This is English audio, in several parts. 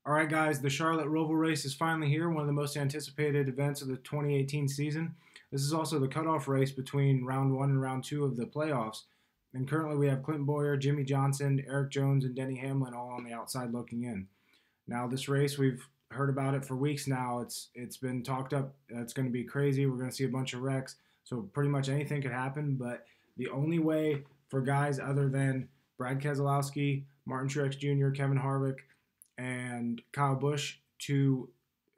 All right, guys, the Charlotte Roval race is finally here, one of the most anticipated events of the 2018 season. This is also the cutoff race between round one and round two of the playoffs. And currently we have Clinton Boyer, Jimmy Johnson, Eric Jones, and Denny Hamlin all on the outside looking in. Now, this race, we've heard about it for weeks now. It's been talked up. It's going to be crazy. We're going to see a bunch of wrecks. So pretty much anything could happen. But the only way for guys other than Brad Keselowski, Martin Truex Jr., Kevin Harvick, and Kyle Busch to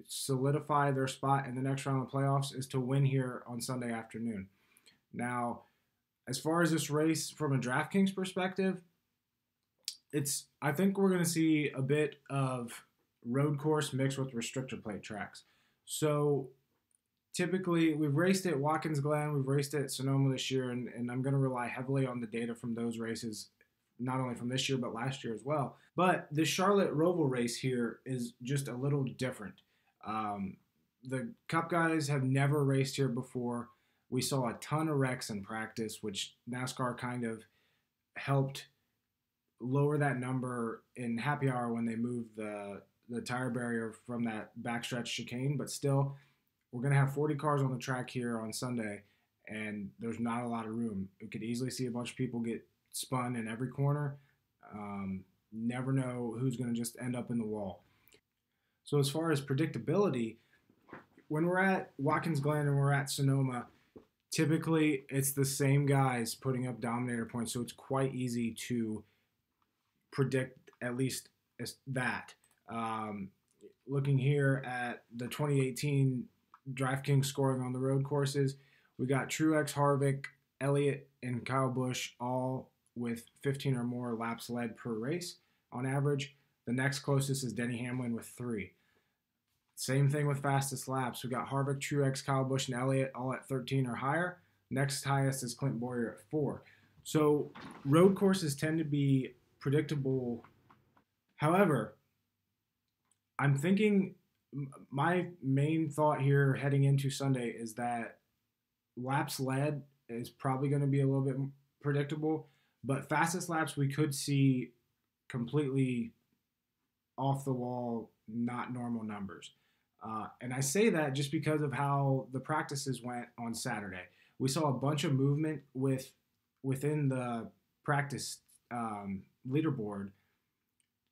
solidify their spot in the next round of playoffs is to win here on Sunday afternoon. Now, as far as this race from a DraftKings perspective, I think we're going to see a bit of road course mixed with restrictor plate tracks. So typically we've raced at Watkins Glen, we've raced at Sonoma this year, and I'm going to rely heavily on the data from those races, not only from this year but last year as well. But the Charlotte Roval race here is just a little different. The Cup guys have never raced here before. We saw a ton of wrecks in practice, which NASCAR kind of helped lower that number in happy hour when they moved the tire barrier from that backstretch chicane. But still, we're going to have 40 cars on the track here on Sunday, and there's not a lot of room. We could easily see a bunch of people get spun in every corner. Never know who's going to just end up in the wall. So as far as predictability, when we're at Watkins Glen and we're at Sonoma, typically it's the same guys putting up dominator points, so it's quite easy to predict at least that. Looking here at the 2018 DraftKings scoring on the road courses, we got Truex, Harvick, Elliott, and Kyle Busch all with 15 or more laps led per race on average. The next closest is Denny Hamlin with 3. Same thing with fastest laps. We got Harvick, Truex, Kyle Busch, and Elliott all at 13 or higher. Next highest is Clinton Boyer at 4. So road courses tend to be predictable. However, I'm thinking my main thought here heading into Sunday is that laps led is probably going to be a little bit predictable, but fastest laps we could see completely off the wall, not normal numbers. And I say that just because of how the practices went on Saturday. We saw a bunch of movement within the practice leaderboard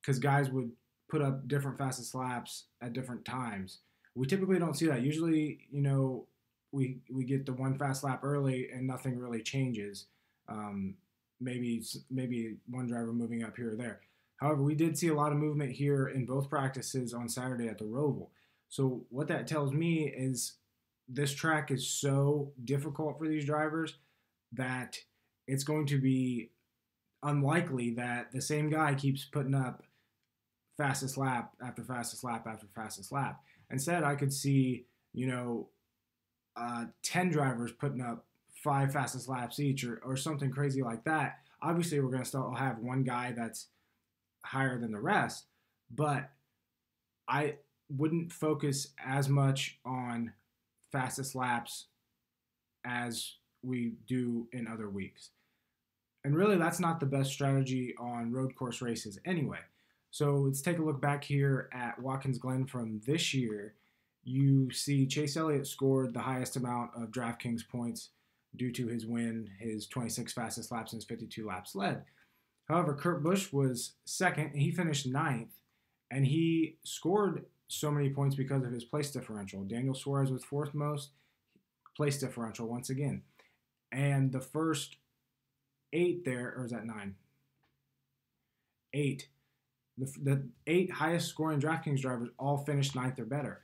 because guys would put up different fastest laps at different times. We typically don't see that. Usually, we get the one fast lap early and nothing really changes. Maybe one driver moving up here or there. However, we did see a lot of movement here in both practices on Saturday at the Roval. So what that tells me is this track is so difficult for these drivers that it's going to be unlikely that the same guy keeps putting up fastest lap after fastest lap after fastest lap. Instead, I could see, 10 drivers putting up 5 fastest laps each or something crazy like that. Obviously, we're going to still have one guy that's higher than the rest, but I wouldn't focus as much on fastest laps as we do in other weeks. And really, that's not the best strategy on road course races anyway. So let's take a look back here at Watkins Glen from this year. You see Chase Elliott scored the highest amount of DraftKings points due to his win, his 26 fastest laps and his 52 laps led. However, Kurt Busch was second. He finished ninth, and he scored so many points because of his place differential. Daniel Suarez was fourth most place differential once again. And the first 8 there, or is that 9? 8. The 8 highest scoring DraftKings drivers all finished ninth or better.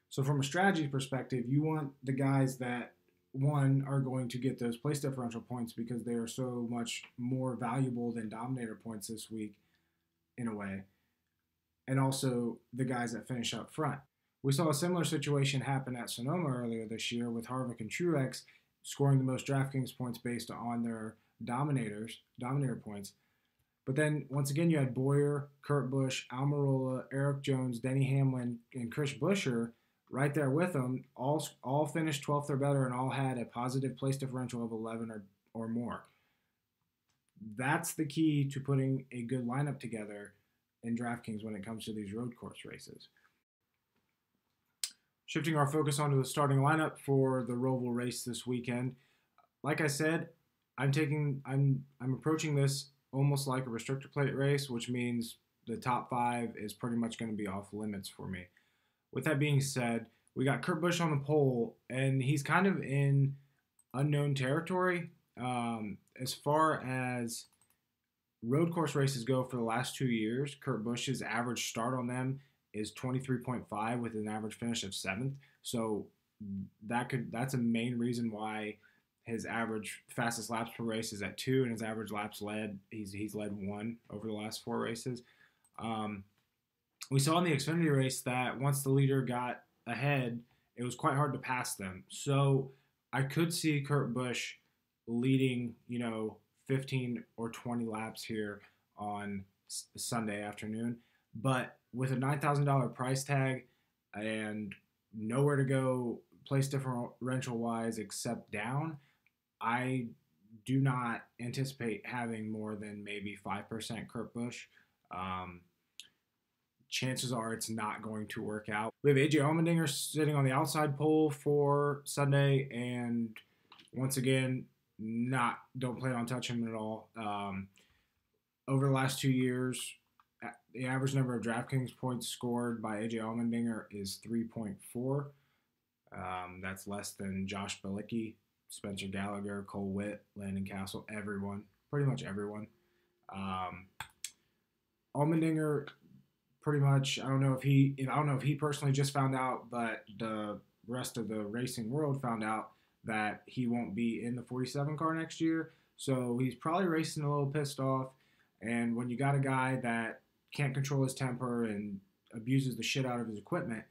So from a strategy perspective, you want the guys that, one, are going to get those place differential points because they are so much more valuable than dominator points this week in a way, and also the guys that finish up front. We saw a similar situation happen at Sonoma earlier this year with Harvick and Truex scoring the most DraftKings points based on their dominator points. But then, once again, you had Boyer, Kurt Busch, Almirola, Eric Jones, Denny Hamlin, and Chris Buescher right there with them, all finished 12th or better and all had a positive place differential of 11 or more. That's the key to putting a good lineup together in DraftKings when it comes to these road course races. Shifting our focus onto the starting lineup for the Roval race this weekend. Like I said, I'm approaching this almost like a restrictor plate race, which means the top 5 is pretty much going to be off limits for me. With that being said, we got Kurt Busch on the pole, and he's kind of in unknown territory. As far as road course races go for the last 2 years, Kurt Busch's average start on them is 23.5 with an average finish of 7th. So that's a main reason why his average fastest laps per race is at 2, and his average laps led, he's led 1 over the last 4 races. We saw in the Xfinity race that once the leader got ahead, it was quite hard to pass them. So I could see Kurt Busch leading, 15 or 20 laps here on Sunday afternoon. But with a $9,000 price tag and nowhere to go place differential-wise except down, I do not anticipate having more than maybe 5% Kurt Busch. Chances are it's not going to work out. We have AJ Allmendinger sitting on the outside pole for Sunday, and once again, don't plan on touching him at all. Over the last 2 years, the average number of DraftKings points scored by AJ Allmendinger is 3.4. That's less than Josh Bilicki, Spencer Gallagher, Cole Witt, Landon Castle, pretty much everyone. Allmendinger, pretty much, I don't know if he personally just found out, but the rest of the racing world found out that he won't be in the 47 car next year. So he's probably racing a little pissed off. And when you got a guy that can't control his temper and abuses the shit out of his equipment,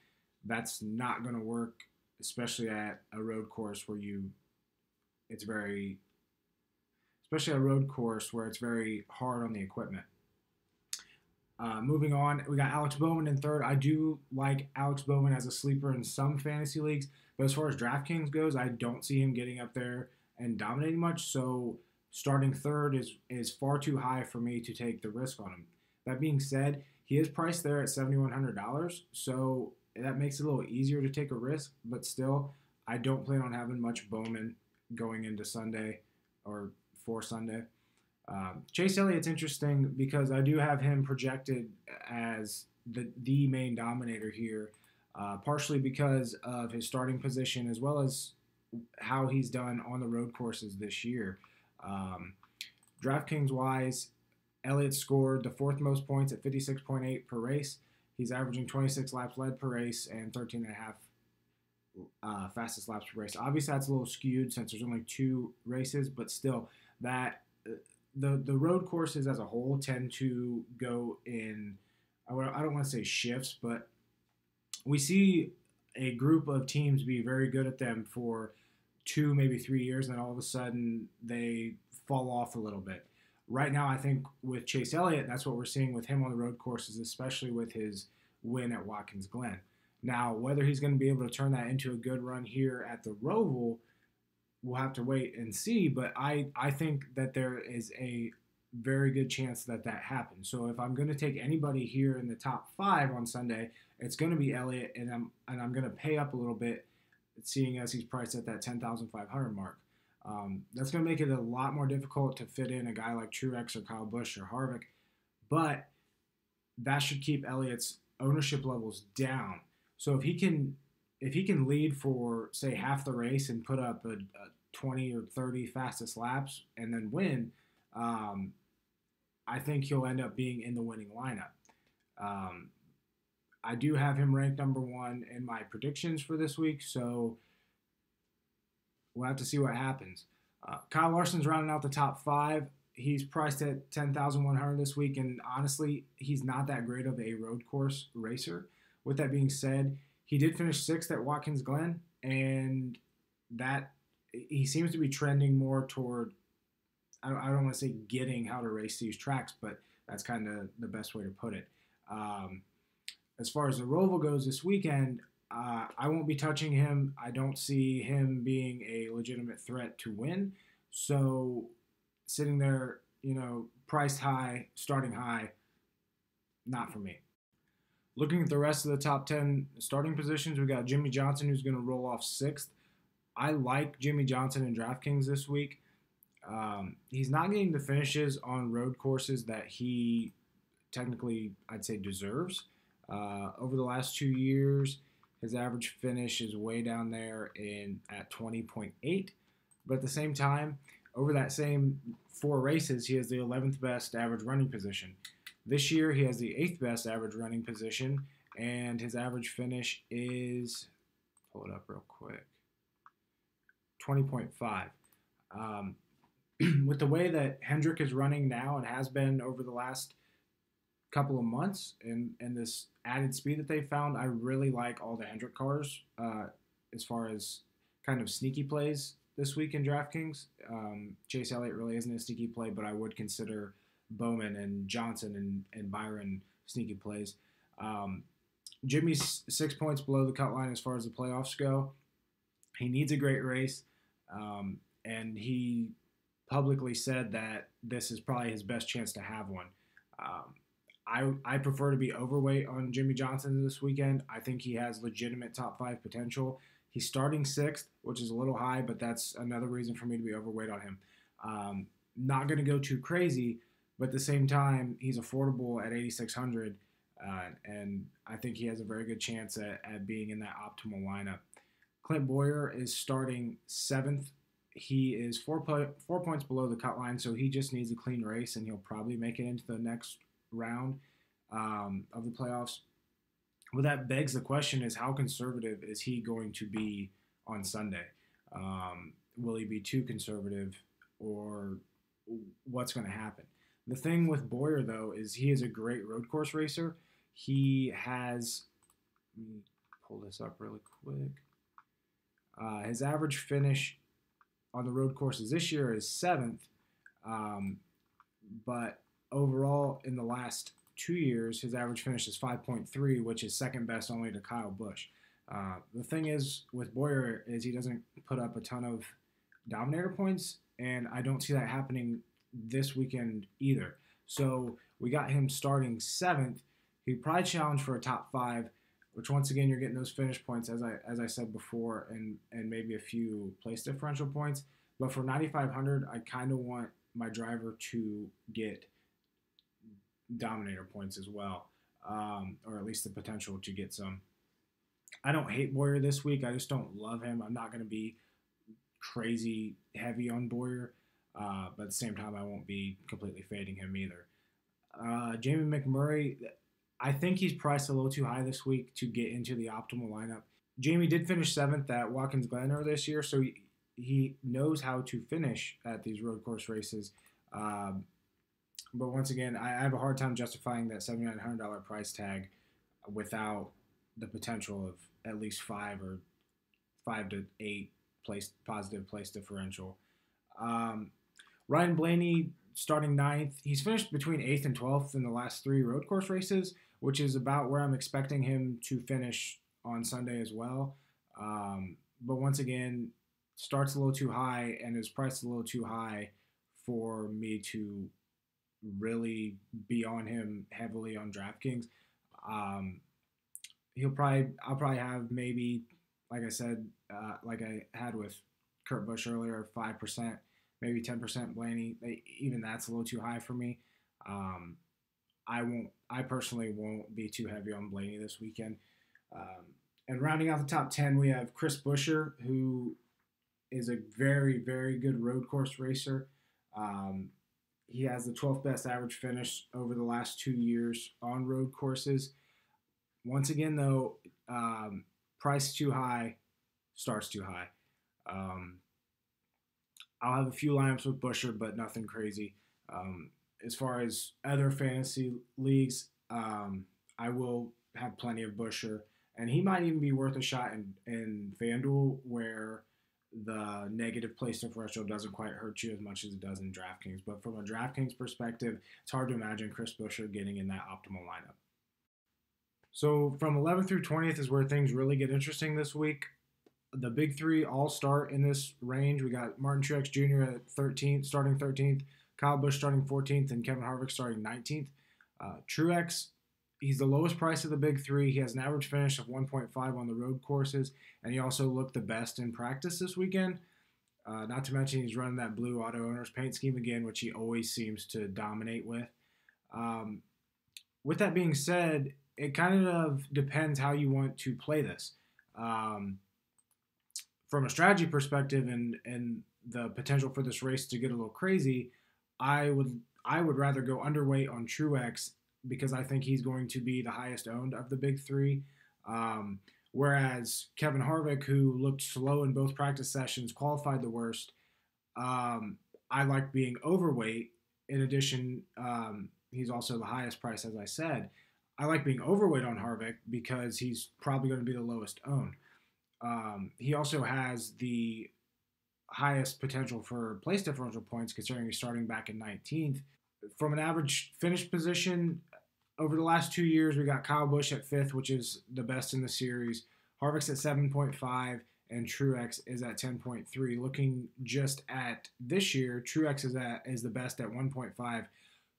that's not going to work, especially at a road course where it's very hard on the equipment. Moving on, we got Alex Bowman in third. I do like Alex Bowman as a sleeper in some fantasy leagues, but as far as DraftKings goes, I don't see him getting up there and dominating much. So starting third is far too high for me to take the risk on him. That being said, he is priced there at $7,100, so that makes it a little easier to take a risk. But still, I don't plan on having much Bowman going into Sunday or for Sunday. Chase Elliott's interesting because I do have him projected as the main dominator here, partially because of his starting position as well as how he's done on the road courses this year. DraftKings-wise, Elliott scored the 4th most points at 56.8 per race. He's averaging 26 laps led per race and 13.5 fastest laps per race. Obviously, that's a little skewed since there's only 2 races, but still, that the road courses as a whole tend to go in, I don't want to say shifts, but we see a group of teams be very good at them for 2, maybe 3 years, and then all of a sudden they fall off a little bit. Right now, I think with Chase Elliott, that's what we're seeing with him on the road courses, especially with his win at Watkins Glen. Now, whether he's going to be able to turn that into a good run here at the Roval, we'll have to wait and see, but I think that there is a very good chance that happens. So if I'm going to take anybody here in the top 5 on Sunday, it's going to be Elliott, and I'm going to pay up a little bit, seeing as he's priced at that 10,500 mark. That's going to make it a lot more difficult to fit in a guy like Truex or Kyle Busch or Harvick, but that should keep Elliott's ownership levels down. So if he can lead for, say, half the race and put up a 20 or 30 fastest laps and then win, I think he'll end up being in the winning lineup. I do have him ranked number 1 in my predictions for this week, so we'll have to see what happens. Kyle Larson's rounding out the top 5. He's priced at $10,100 this week, and honestly, he's not that great of a road course racer. With that being said, he did finish 6th at Watkins Glen, and that he seems to be trending more toward, I don't want to say getting how to race these tracks, but that's kind of the best way to put it. As far as the Roval goes this weekend, I won't be touching him. I don't see him being a legitimate threat to win. So sitting there, priced high, starting high, not for me. Looking at the rest of the top 10 starting positions, we got Jimmy Johnson, who's going to roll off sixth. I like Jimmy Johnson in DraftKings this week. He's not getting the finishes on road courses that he technically, I'd say, deserves. Over the last 2 years, his average finish is way down there at 20.8. But at the same time, over that same 4 races, he has the 11th best average running position. This year, he has the 8th best average running position, and his average finish is, pull it up real quick, 20.5. With the way that Hendrick is running now and has been over the last couple of months and this added speed that they found, I really like all the Hendrick cars as far as kind of sneaky plays this week in DraftKings. Chase Elliott really isn't a sneaky play, but I would consider Bowman and Johnson and Byron sneaky plays. Jimmy's 6 points below the cut line as far as the playoffs go. He needs a great race, and he publicly said that this is probably his best chance to have one. I prefer to be overweight on Jimmy Johnson this weekend. I think he has legitimate top 5 potential. He's starting 6th, which is a little high, but that's another reason for me to be overweight on him. Not going to go too crazy, but at the same time, he's affordable at 8,600, and I think he has a very good chance at being in that optimal lineup. Clint Boyer is starting 7th. He is 4 points below the cut line, so he just needs a clean race, and he'll probably make it into the next round of the playoffs. Well, that begs the question is how conservative is he going to be on Sunday? Will he be too conservative, or what's going to happen? The thing with Boyer, though, is he is a great road course racer. He has, let me pull this up really quick. His average finish on the road courses this year is 7th, but overall in the last 2 years, his average finish is 5.3, which is second best only to Kyle Busch. The thing is with Boyer is he doesn't put up a ton of Dominator points, and I don't see that happening this weekend either. So we got him starting 7th. He probably challenge for a top 5, which once again you're getting those finish points as I said before, and maybe a few place differential points. But for 9,500, I kind of want my driver to get Dominator points as well, or at least the potential to get some. I don't hate Boyer this week. I just don't love him. I'm not going to be crazy heavy on Boyer, but at the same time, I won't be completely fading him either. Jamie McMurray, I think he's priced a little too high this week to get into the optimal lineup. Jamie did finish 7th at Watkins Glen this year, so he knows how to finish at these road course races. But once again, I have a hard time justifying that $7,900 price tag without the potential of at least 5 to 8 positive place differential. Ryan Blaney starting 9th. He's finished between 8th and 12th in the last 3 road course races, which is about where I'm expecting him to finish on Sunday as well. But once again, starts a little too high and is priced a little too high for me to really be on him heavily on DraftKings. I'll probably have maybe, like I said, like I had with Kurt Busch earlier, 5%, maybe 10% Blaney. Even that's a little too high for me. I personally won't be too heavy on Blaney this weekend. And rounding out the top 10, we have Chris Buescher, who is a very, very good road course racer. He has the 12th best average finish over the last 2 years on road courses. Once again, though, price too high, starts too high. I'll have a few lineups with Buescher, but nothing crazy. As far as other fantasy leagues, I will have plenty of Buescher, and he might even be worth a shot in FanDuel, where the negative place differential doesn't quite hurt you as much as it does in DraftKings. But from a DraftKings perspective, it's hard to imagine Chris Buescher getting in that optimal lineup. So from 11th through 20th is where things really get interesting this week. The big 3 all start in this range. We got Martin Truex Jr. at 13th, starting 13th, Kyle Busch starting 14th, and Kevin Harvick starting 19th. Truex He's the lowest price of the big three. He has an average finish of 1.5 on the road courses, and he also looked the best in practice this weekend. Not to mention he's running that blue auto owner's paint scheme again, which he always seems to dominate with. Um, with that being said, it kind of depends how you want to play this. Um, from a strategy perspective and the potential for this race to get a little crazy, I would rather go underweight on Truex because I think he's going to be the highest owned of the big three. Um, Whereas Kevin Harvick, who looked slow in both practice sessions, qualified the worst. I like being overweight. In addition, he's also the highest price, as I said. I like being overweight on Harvick because he's probably going to be the lowest owned. He also has the highest potential for place differential points considering he's starting back in 19th. From an average finish position, over the last 2 years, we got Kyle Busch at 5th, which is the best in the series. Harvick's at 7.5, and Truex is at 10.3. Looking just at this year, Truex is the best at 1.5.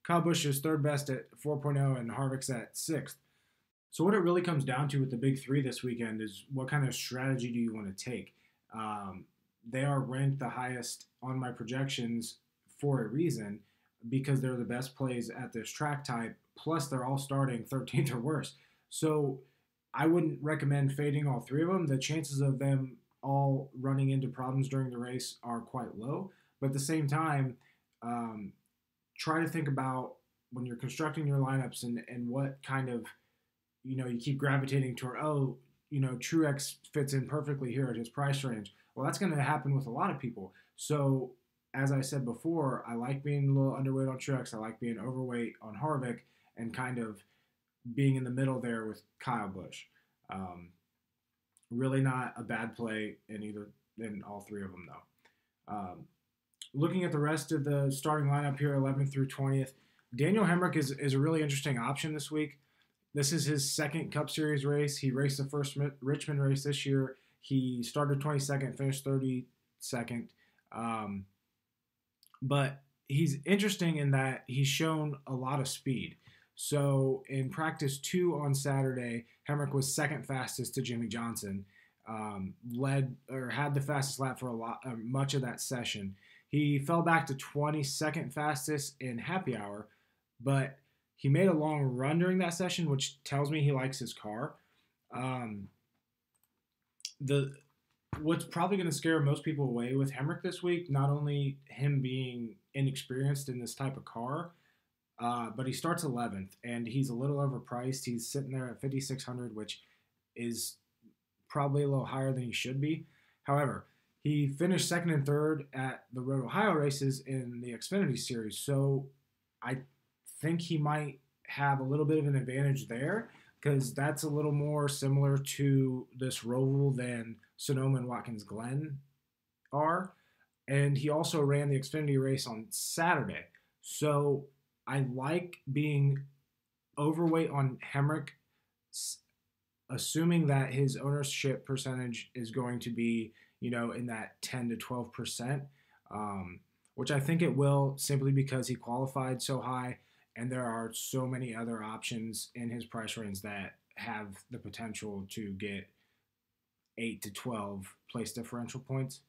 Kyle Busch is third best at 4.0, and Harvick's at 6th. So what it really comes down to with the big three this weekend is what kind of strategy do you want to take? They are ranked the highest on my projections for a reason because they're the best plays at this track type. Plus, they're all starting 13th or worse. So I wouldn't recommend fading all three of them. The chances of them all running into problems during the race are quite low. But at the same time, try to think about when you're constructing your lineups and what kind of, you keep gravitating toward, Truex fits in perfectly here at his price range. Well, that's going to happen with a lot of people. So, as I said before, I like being a little underweight on Truex. I like being overweight on Harvick and kind of being in the middle there with Kyle Busch. Really not a bad play in all three of them, though. Looking at the rest of the starting lineup here, 11th through 20th, Daniel Hemrick is a really interesting option this week. This is his second Cup Series race. He raced the first Richmond race this year. He started 22nd, finished 32nd. But he's interesting in that he's shown a lot of speed. So in practice 2 on Saturday, Hemrick was second fastest to Jimmy Johnson, had the fastest lap for much of that session. He fell back to 22nd fastest in happy hour, but he made a long run during that session, which tells me he likes his car. What's probably going to scare most people away with Hemrick this week, not only him being inexperienced in this type of car, but he starts 11th, and he's a little overpriced. He's sitting there at 5,600, which is probably a little higher than he should be. However, he finished second and third at the Road Ohio races in the Xfinity Series, so I think he might have a little bit of an advantage there because that's a little more similar to this Roval than Sonoma and Watkins Glen are. And he also ran the Xfinity race on Saturday. So I like being overweight on Hemrick, assuming that his ownership percentage is going to be, in that 10 to 12%, which I think it will simply because he qualified so high. And there are so many other options in his price range that have the potential to get 8 to 12 place differential points.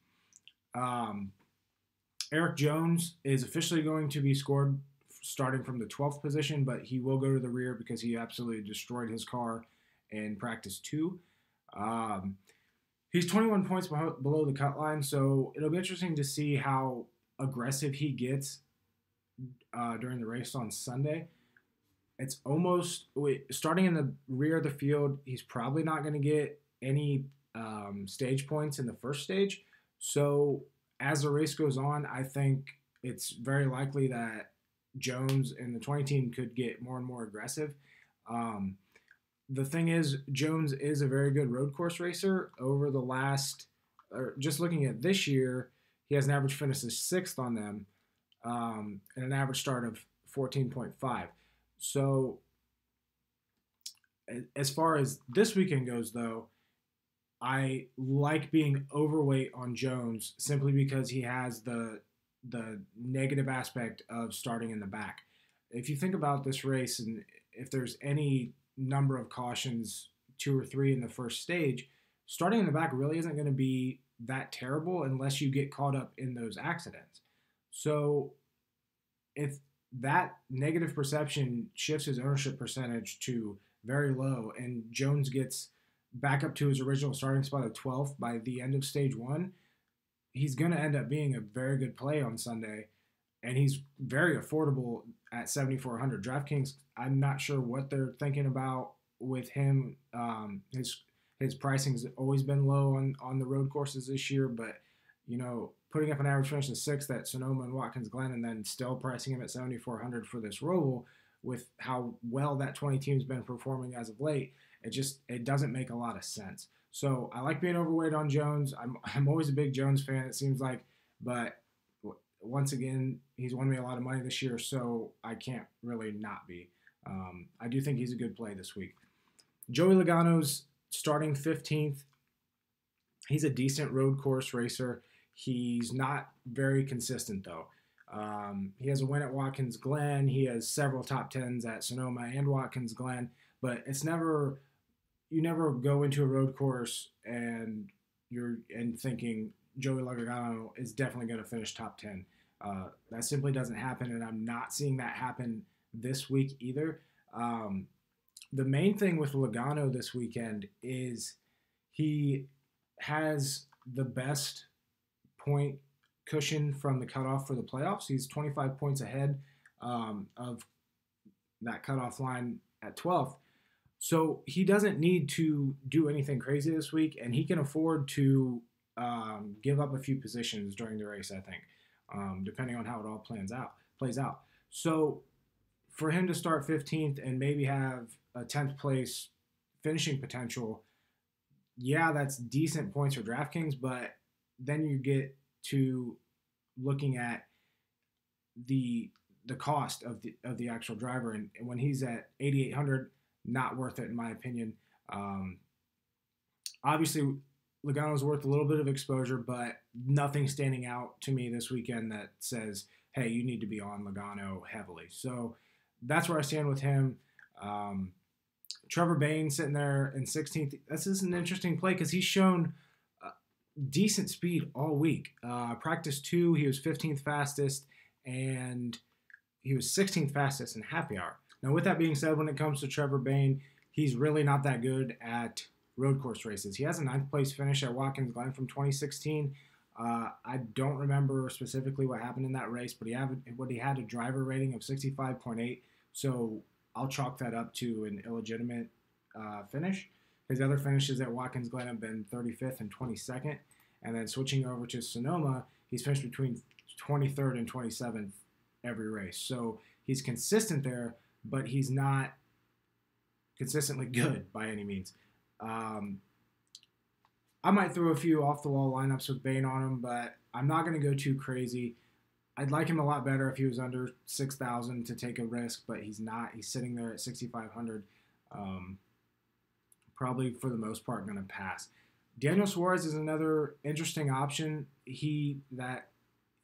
Eric Jones is officially going to be scored starting from the 12th position, but he will go to the rear because he absolutely destroyed his car in practice 2. He's 21 points below the cut line, so it'll be interesting to see how aggressive he gets during the race on Sunday. It's starting in the rear of the field, he's probably not going to get any stage points in the first stage. So as the race goes on, I think it's very likely that Jones and the 20 team could get more and more aggressive. The thing is, Jones is a very good road course racer. Over the just looking at this year, he has an average finish of 6th on them. And an average start of 14.5. So as far as this weekend goes, though, I like being overweight on Jones simply because he has the negative aspect of starting in the back. If you think about this race and if there's any number of cautions, 2 or 3 in the first stage, starting in the back really isn't going to be that terrible unless you get caught up in those accidents. So if that negative perception shifts his ownership percentage to very low and Jones gets back up to his original starting spot at 12th by the end of stage 1, he's going to end up being a very good play on Sunday, and he's very affordable at 7,400. DraftKings, I'm not sure what they're thinking about with him. His pricing's always been low on the road courses this year, but putting up an average finish of 6th at Sonoma and Watkins Glen, and then still pricing him at 7,400 for this Roval, with how well that 20 team's been performing as of late, it doesn't make a lot of sense. So I like being overweight on Jones. I'm always a big Jones fan, it seems like, but once again, he's won me a lot of money this year, so I can't really not be. I do think he's a good play this week. Joey Logano's starting 15th. He's a decent road course racer. He's not very consistent, though. He has a win at Watkins Glen. He has several top 10s at Sonoma and Watkins Glen, but you never go into a road course and you're thinking Joey Logano is definitely going to finish top 10. That simply doesn't happen, and I'm not seeing that happen this week either. The main thing with Logano this weekend is he has the best point cushion from the cutoff for the playoffs. He's 25 points ahead of that cutoff line at 12th. So he doesn't need to do anything crazy this week, and he can afford to give up a few positions during the race, I think, depending on how it all plays out. So for him to start 15th and maybe have a 10th place finishing potential, yeah, that's decent points for DraftKings, but then you get to looking at the cost of the actual driver, and when he's at 8,800, not worth it in my opinion. Obviously, Logano's worth a little bit of exposure, but nothing standing out to me this weekend that says, hey, you need to be on Logano heavily. So that's where I stand with him. Trevor Bayne sitting there in 16th. This is an interesting play because he's shown decent speed all week. Practice 2, he was 15th fastest, and he was 16th fastest in happy hour. Now, with that being said, when it comes to Trevor Bayne, he's really not that good at road course races. He has a 9th place finish at Watkins Glen from 2016. I don't remember specifically what happened in that race, but he had a driver rating of 65.8, so I'll chalk that up to an illegitimate finish. His other finishes at Watkins Glen have been 35th and 22nd, and then switching over to Sonoma, he's finished between 23rd and 27th every race. So he's consistent there, but he's not consistently good by any means. I might throw a few off-the-wall lineups with Bayne on him, but I'm not going to go too crazy. I'd like him a lot better if he was under 6,000 to take a risk, but he's not. He's sitting there at 6,500. Probably, for the most part, going to pass. Daniel Suarez is another interesting option. He's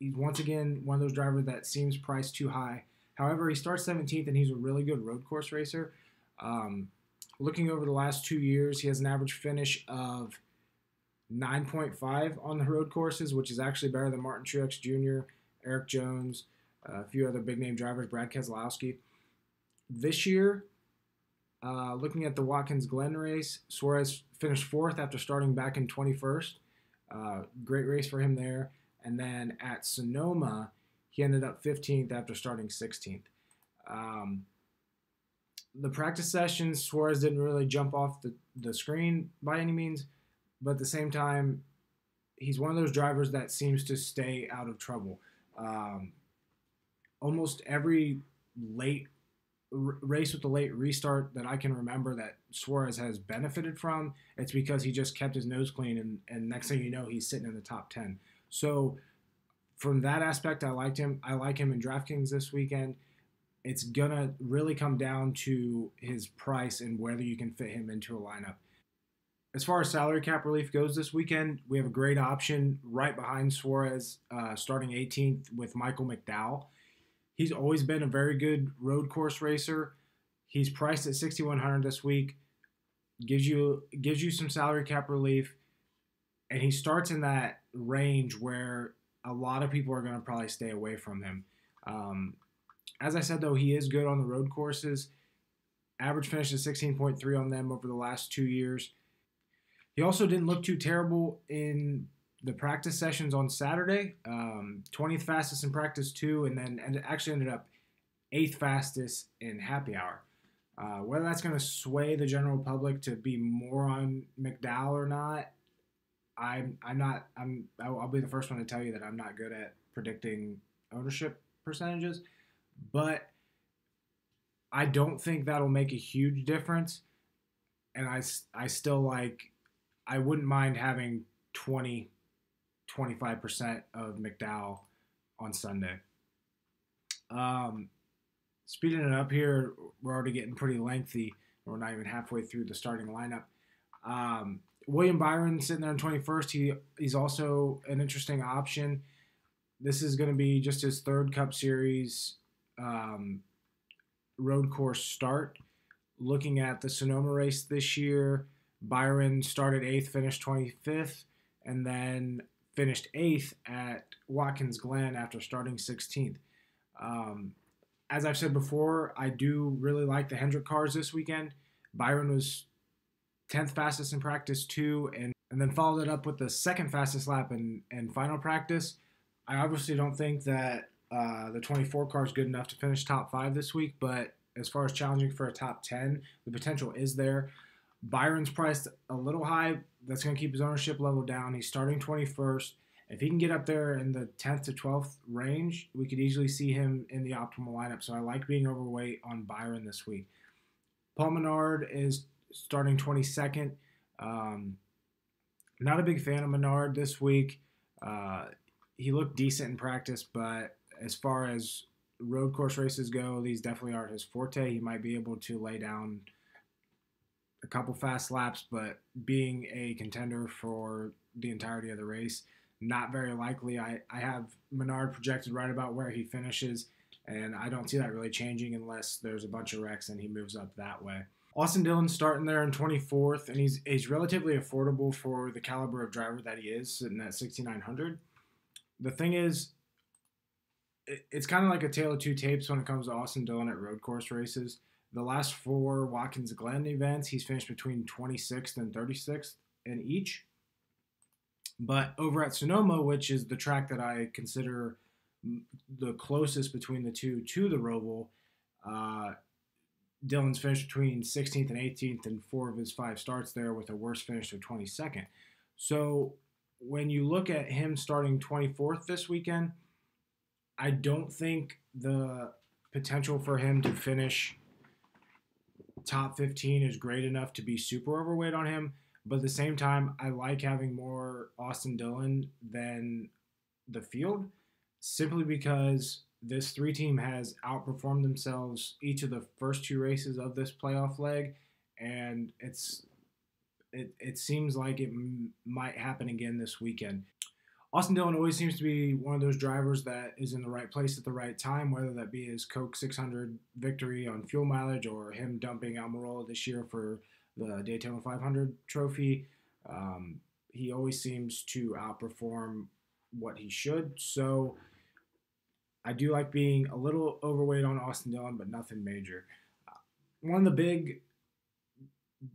once again one of those drivers that seems priced too high. However, he starts 17th, and he's a really good road course racer. Looking over the last 2 years, he has an average finish of 9.5 on the road courses, which is actually better than Martin Truex Jr., Eric Jones, a few other big-name drivers, Brad Keselowski. This year, looking at the Watkins Glen race, Suarez finished 4th after starting back in 21st. Great race for him there. And then at Sonoma, he ended up 15th after starting 16th. The practice sessions, Suarez didn't really jump off the screen by any means, but at the same time, he's one of those drivers that seems to stay out of trouble. Almost every late race with the late restart that I can remember that Suarez has benefited from, it's because he just kept his nose clean, and next thing you know, he's sitting in the top 10. So from that aspect, I liked him. I like him in DraftKings this weekend. It's going to really come down to his price and whether you can fit him into a lineup. As far as salary cap relief goes this weekend, we have a great option right behind Suarez, starting 18th with Michael McDowell. He's always been a very good road course racer. He's priced at 6,100 this week. Gives you some salary cap relief, and he starts in that range where a lot of people are going to probably stay away from him. As I said, though, he is good on the road courses. Average finish is 16.3 on them over the last 2 years. He also didn't look too terrible in the practice sessions on Saturday. 20th fastest in practice 2, and actually ended up 8th fastest in happy hour. Whether that's going to sway the general public to be more on McDowell or not, I'll be the first one to tell you that I'm not good at predicting ownership percentages, but I don't think that'll make a huge difference. And I still I wouldn't mind having 25% of McDowell on Sunday. Speeding it up here, we're already getting pretty lengthy. We're not even halfway through the starting lineup. William Byron sitting there in 21st. He's also an interesting option. This is going to be just his third Cup Series road course start. Looking at the Sonoma race this year, Byron started 8th, finished 25th, and then finished 8th at Watkins Glen after starting 16th. As I've said before, I do really like the Hendrick cars this weekend. Byron was 10th fastest in practice 2, and then followed it up with the second fastest lap in final practice. I obviously don't think that the 24 car is good enough to finish top 5 this week, but as far as challenging for a top 10, the potential is there. Byron's priced a little high. That's going to keep his ownership level down. He's starting 21st. If he can get up there in the 10th to 12th range, we could easily see him in the optimal lineup. So I like being overweight on Byron this week. Paul Menard is starting 22nd. Not a big fan of Menard this week. He looked decent in practice, but as far as road course races go, these definitely aren't his forte. He might be able to lay down a couple fast laps, but being a contender for the entirety of the race, not very likely. I have Menard projected right about where he finishes, and I don't see that really changing unless there's a bunch of wrecks and he moves up that way. Austin Dillon's starting there in 24th, and he's relatively affordable for the caliber of driver that he is, sitting at 6,900. The thing is, it's kind of like a tale of two tapes when it comes to Austin Dillon at road course races. The last 4 Watkins Glen events, he's finished between 26th and 36th in each. But over at Sonoma, which is the track that I consider the closest between the two to the Roval, Dillon's finished between 16th and 18th in 4 of his 5 starts there, with a worse finish of 22nd. So when you look at him starting 24th this weekend, I don't think the potential for him to finish top 15 is great enough to be super overweight on him. But at the same time, I like having more Austin Dillon than the field, simply because this 3 team has outperformed themselves each of the first 2 races of this playoff leg, and it seems like it might happen again this weekend. Austin Dillon always seems to be one of those drivers that is in the right place at the right time, whether that be his Coke 600 victory on fuel mileage or him dumping Almirola this year for the Daytona 500 trophy. He always seems to outperform what he should. So I do like being a little overweight on Austin Dillon, but nothing major. One of the big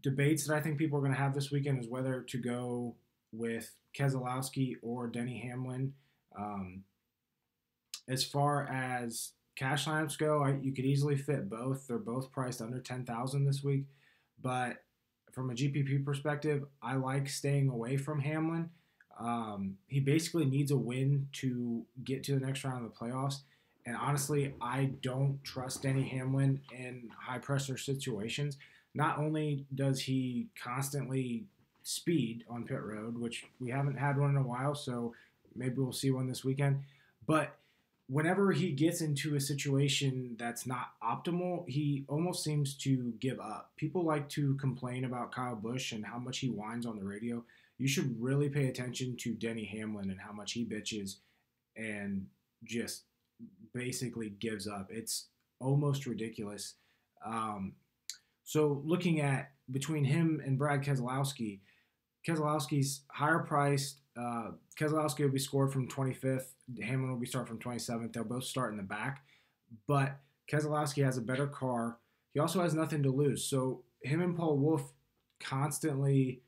debates that I think people are going to have this weekend is whether to go with Keselowski or Denny Hamlin. As far as cash lineups go, you could easily fit both. They're both priced under $10,000 this week. But from a GPP perspective, I like staying away from Hamlin. He basically needs a win to get to the next round of the playoffs. And honestly, I don't trust Denny Hamlin in high-pressure situations. Not only does he constantly speed on pit road, which we haven't had one in a while, so maybe we'll see one this weekend, but whenever he gets into a situation that's not optimal, he almost seems to give up. People like to complain about Kyle Busch and how much he whines on the radio. You should really pay attention to Denny Hamlin and how much he bitches and just basically gives up. It's almost ridiculous. So looking at between him and Brad Keselowski, Keselowski's higher priced. Keselowski will be scored from 25th. Hamlin will be starting from 27th. They'll both start in the back, but Keselowski has a better car. He also has nothing to lose. So him and Paul Wolf constantly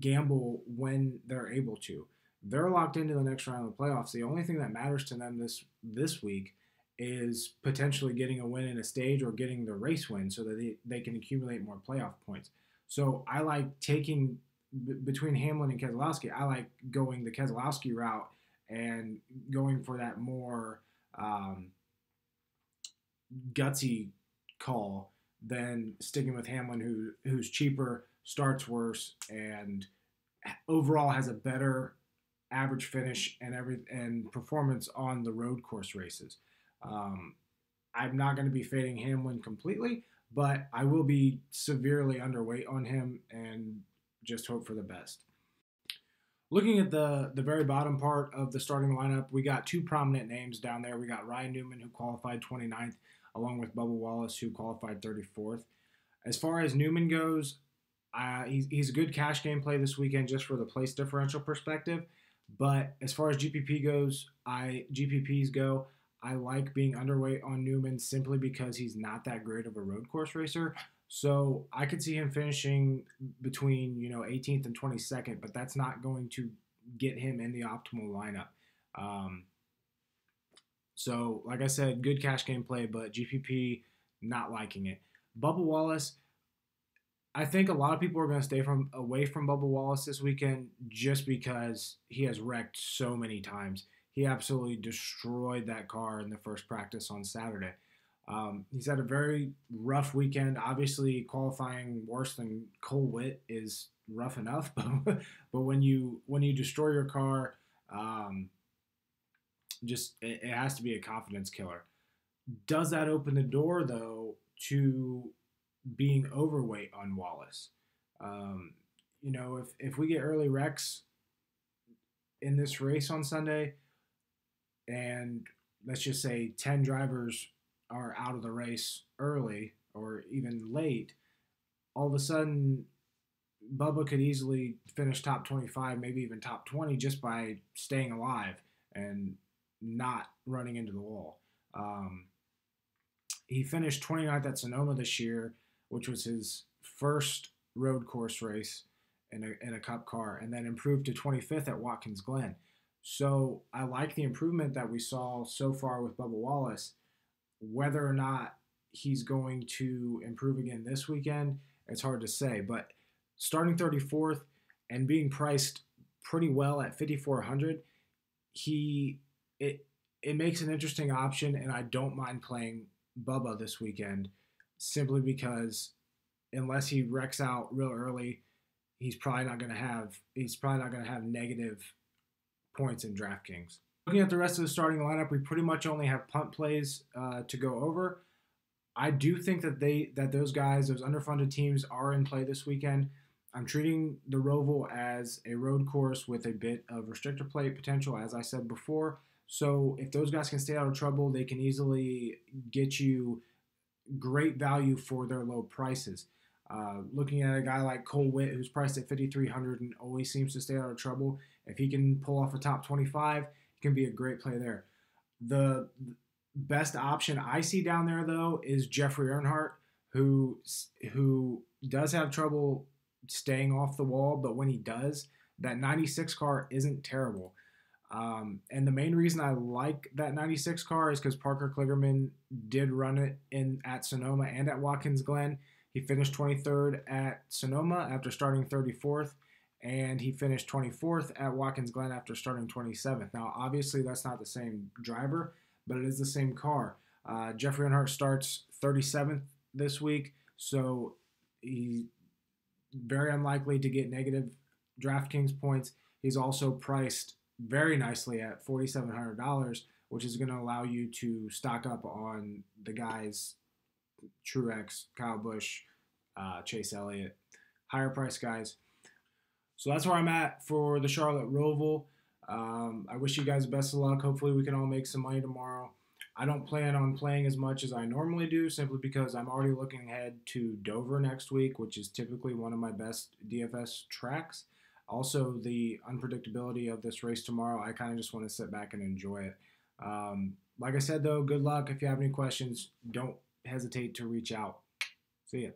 gamble when they're able to. They're locked into the next round of the playoffs. The only thing that matters to them this week is potentially getting a win in a stage or getting the race win so that they can accumulate more playoff points. So I like taking between Hamlin and Keselowski. I like going the Keselowski route and going for that more gutsy call than sticking with Hamlin, who's cheaper, starts worse, and overall has a better average finish and performance on the road course races. I'm not going to be fading Hamlin completely, but I will be severely underweight on him and just hope for the best. Looking at the very bottom part of the starting lineup, we got two prominent names down there. We got Ryan Newman, who qualified 29th, along with Bubba Wallace, who qualified 34th. As far as Newman goes, he's a good cash game play this weekend just for the place differential perspective. But as far as GPPs go, I like being underweight on Newman simply because he's not that great of a road course racer. So I could see him finishing between 18th and 22nd, but that's not going to get him in the optimal lineup. So like I said, good cash game play, but GPP not liking it. Bubba Wallace, I think a lot of people are going to stay away from Bubba Wallace this weekend just because he has wrecked so many times. He absolutely destroyed that car in the first practice on Saturday. He's had a very rough weekend. Obviously, qualifying worse than Cole Witt is rough enough, but when you destroy your car, it has to be a confidence killer. Does that open the door though to being overweight on Wallace? If we get early wrecks in this race on Sunday, and let's just say 10 drivers are out of the race early or even late, all of a sudden Bubba could easily finish top 25, maybe even top 20 just by staying alive and not running into the wall. He finished 29th at Sonoma this year, which was his first road course race in a Cup car, and then improved to 25th at Watkins Glen. So I like the improvement that we saw so far with Bubba Wallace. Whether or not he's going to improve again this weekend, it's hard to say. But starting 34th and being priced pretty well at 5,400, it makes an interesting option, and I don't mind playing Bubba this weekend simply because unless he wrecks out real early, he's probably not going to have negative points in DraftKings. Looking at the rest of the starting lineup, we pretty much only have punt plays to go over. I do think that those guys, those underfunded teams, are in play this weekend. I'm treating the Roval as a road course with a bit of restrictor plate potential, as I said before. So if those guys can stay out of trouble, they can easily get you great value for their low prices. Looking at a guy like Cole Witt, who's priced at 5,300 and always seems to stay out of trouble, if he can pull off a top 25, he can be a great play there. The best option I see down there, though, is Jeffrey Earnhardt, who does have trouble staying off the wall, but when he does, that 96 car isn't terrible. And the main reason I like that 96 car is because Parker Kligerman did run it at Sonoma and at Watkins Glen. He finished 23rd at Sonoma after starting 34th, and he finished 24th at Watkins Glen after starting 27th. Now, obviously, that's not the same driver, but it is the same car. Jeffrey Earnhardt starts 37th this week, so he's very unlikely to get negative DraftKings points. He's also priced very nicely at $4,700, which is going to allow you to stock up on the guys Truex, Kyle Busch, Chase Elliott, higher price guys. So that's where I'm at for the Charlotte Roval. I wish you guys the best of luck. Hopefully we can all make some money tomorrow. I don't plan on playing as much as I normally do simply because I'm already looking ahead to Dover next week, which is typically one of my best DFS tracks. Also, the unpredictability of this race tomorrow, I kind of just want to sit back and enjoy it. Like I said, though, good luck. If you have any questions, don't hesitate to reach out. See ya.